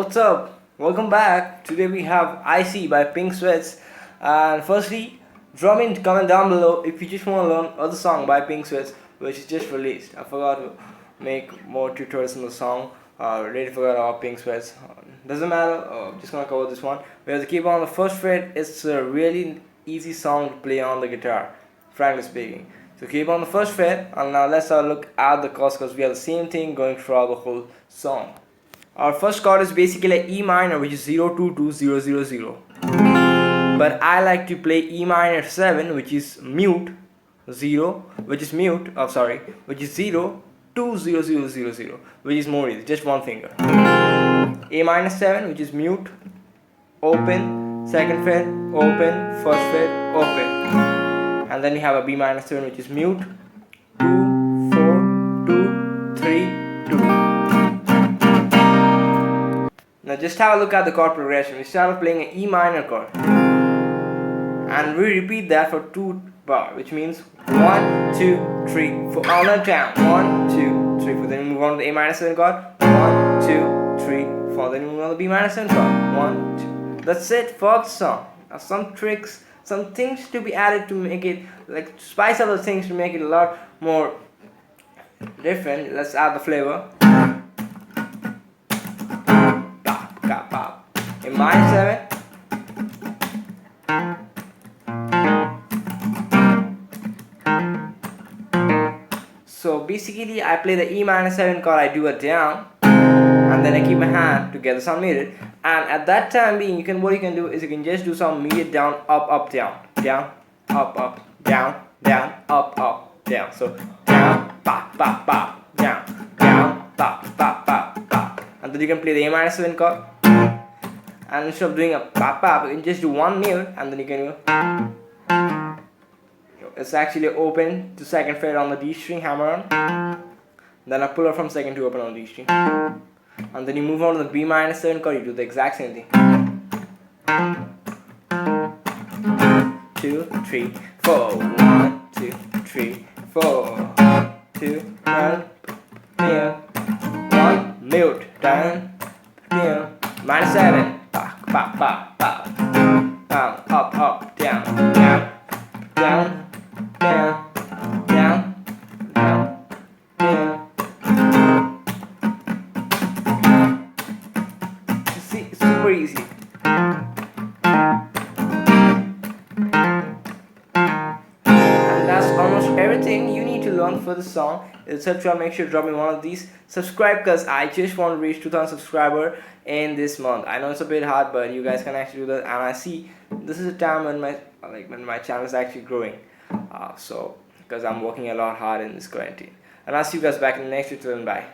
what's up? Welcome back. Today we have IC by Pink Sweats. And firstly, drop in comment down below if you just want to learn other song by Pink Sweats, which is just released. I forgot to make more tutorials on the song. Really forgot about Pink Sweats. Doesn't matter. I'm just gonna cover this one. We have to keep on the first fret. It's a really easy song to play on the guitar, frankly speaking. So keep on the first fret, and now let's have a look at the chords because we have the same thing going throughout the whole song. Our first chord is basically E minor, which is 0 2 2 0 0 0. But I like to play E minor 7, which is mute 0, which is 0 2 0 0 0 0, which is more easy, just one finger. A minor 7, which is mute, open, second fret, open, first fret, open. And then you have a B minor 7, which is mute 2 4 2 3 2. Now just have a look at the chord progression. We start off playing an E minor chord, and we repeat that for 2 bars, which means 1 2 3 4. On and down, 1 2 3 4. Then we move on to the A minor 7 chord, 1 2 3 4. Then we move on to the B minor 7 chord, 1 2. That's it for the song. Now some tricks, some things to be added to make it, like spice up the things to make it a lot more different. Let's add the flavor. In minor 7. So basically I play the E minor 7 chord, I do a down, and then I keep my hand to get the sound muted. And at that time being, what you can do is you can just do some muted down, up, up, down, down, up, up, down, down, up, up, down. So down, ba, ba, ba, down, down, ba, ba, ba, ba. And then you can play the A minor 7 chord. And instead of doing a pop pop, you can just do one mute, and then you can go. It's actually open to second fret on the D string, hammer on. Then I pull up from second to open on D string. And then you move on to the B minor 7 chord, you do the exact same thing. 2 3 4. 1 2 3 4. 2 1 mute. 1 mute. Down mute. Minor 7. Ba, ba, ba. Up, up, down, down, down, down, down, down, down. See, it's super easy. And that's almost everything you need to learn for the song. Etc. Make sure to drop me one of these. Subscribe, because I just want to reach 2,000 subscribers in this month. I know it's a bit hard, but you guys can actually do that. And I see this is a time when my channel is actually growing. So because I'm working a lot hard in this quarantine. And I'll see you guys back in the next tutorial. Bye.